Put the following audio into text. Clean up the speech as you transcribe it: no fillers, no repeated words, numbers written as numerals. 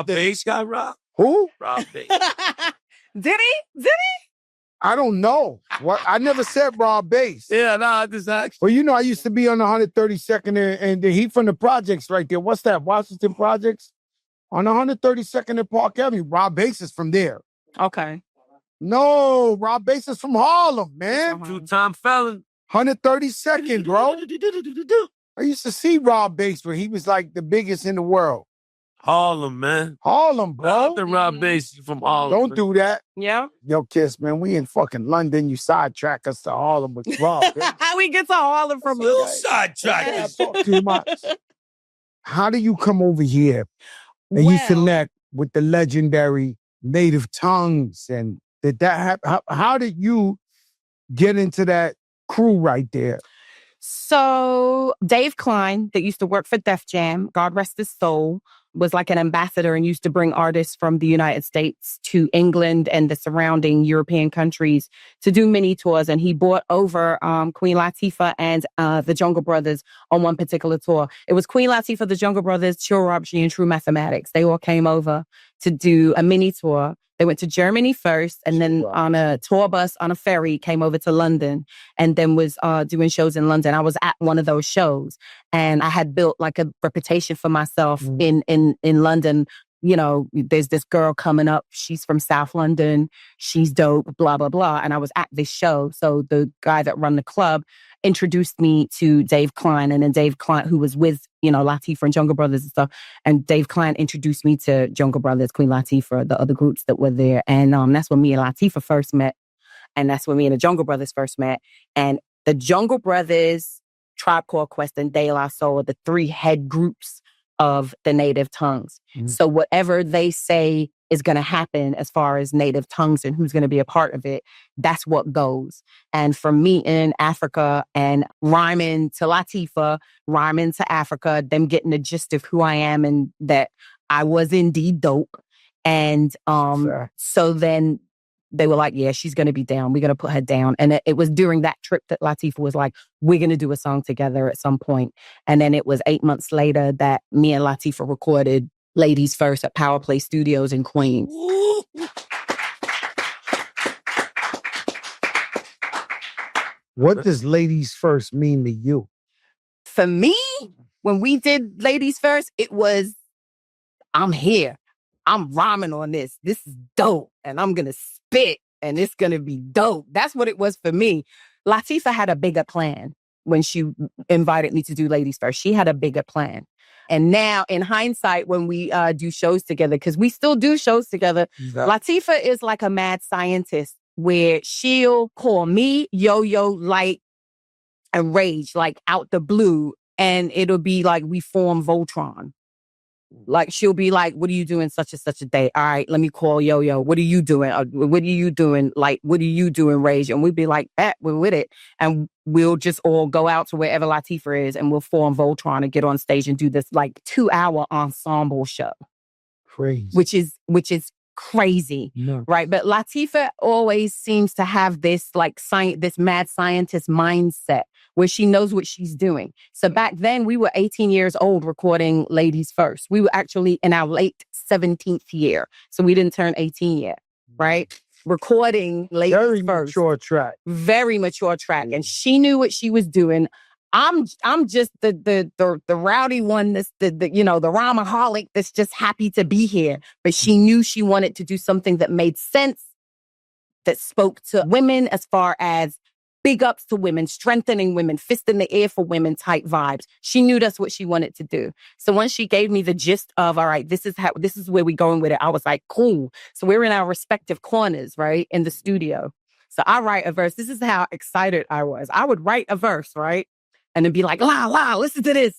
Bass got robbed? Who? Rob Bass. Did he? I don't know. What? I never said Rob Bass. Yeah, no, I just asked. Well, you know, I used to be on the 132nd and he from the projects right there. What's that? Washington Projects? On the 132nd and Park Avenue. Rob Bass is from there. Okay. No, Rob Bass is from Harlem, man. Two-time felon. 132nd, bro. I used to see Rob Bass where he was like the biggest in the world. Harlem, man. Harlem, bro. The Rob Bass from Harlem. Don't do that. Yeah. Yo, Kiss, man, we in fucking London. You sidetrack us to Harlem with Rob Bass. How we get to Harlem from You sidetrack I us. talk too much. How do you come over here and you connect with the legendary Native Tongues? And did that happen? How did you get into that crew right there? So Dave Klein, that used to work for Def Jam, God rest his soul, was like an ambassador and used to bring artists from the United States to England and the surrounding European countries to do mini tours. And he brought over Queen Latifah and the Jungle Brothers on one particular tour. It was Queen Latifah, the Jungle Brothers, Chill Robbery, and True Mathematics. They all came over to do a mini tour. They went to Germany first, and then on a tour bus, on a ferry, came over to London, and then was doing shows in London. I was at one of those shows, and I had built like a reputation for myself in London. You know, there's this girl coming up. She's from South London. She's dope, blah, blah, blah. And I was at this show. So the guy that run the club introduced me to Dave Klein, and then Dave Klein, who was with, you know, Latifah and Jungle Brothers and stuff. And Dave Klein introduced me to Jungle Brothers, Queen Latifah, the other groups that were there. And that's when me and Latifah first met. And that's when me and the Jungle Brothers first met. And the Jungle Brothers, Tribe Called Quest, and De La Soul are the three head groups of the Native Tongues. So whatever they say is going to happen as far as Native Tongues and who's going to be a part of it, that's what goes. And for me in Africa and rhyming to Latifah, rhyming to Africa, them getting the gist of who I am and that I was indeed dope. And so then they were like, yeah, she's going to be down. We're going to put her down. And it was during that trip that Latifah was like, we're going to do a song together at some point. And then it was 8 months later that me and Latifah recorded Ladies First at Power Play Studios in Queens. What does Ladies First mean to you? For me, when we did Ladies First, it was, I'm here. I'm rhyming on this. This is dope. And I'm going to spit. And it's going to be dope. That's what it was for me. Latifah had a bigger plan when she invited me to do Ladies First. She had a bigger plan. And now, in hindsight, when we do shows together, because we still do shows together, Latifah is like a mad scientist where she'll call me, Yo-Yo, Light, and Rage, like out the blue. And it'll be like we form Voltron. Like, she'll be like, what are you doing such and such a day? All right, let me call Yo-Yo. What are you doing? What are you doing? Like, what are you doing, Rage? And we'd be like, we're with it. And we'll just all go out to wherever Latifah is and we'll form Voltron and get on stage and do this like 2-hour ensemble show. Crazy. Which is crazy, right? But Latifah always seems to have this like this mad scientist mindset where she knows what she's doing. So back then we were 18 years old recording Ladies First. We were actually in our late 17th year. So we didn't turn 18 yet, right? Recording Ladies Very First. mature track. Very mature track. And she knew what she was doing. I'm just the rowdy one that's the rhymaholic that's just happy to be here. But she knew she wanted to do something that made sense, that spoke to women as far as big ups to women, strengthening women, fist in the air for women type vibes. She knew that's what she wanted to do. So once she gave me the gist of, all right, this is where we're going with it, I was like, cool. So we're in our respective corners, right, in the studio. So I write a verse. This is how excited I was. I would write a verse, right? And then be like, la, listen to this.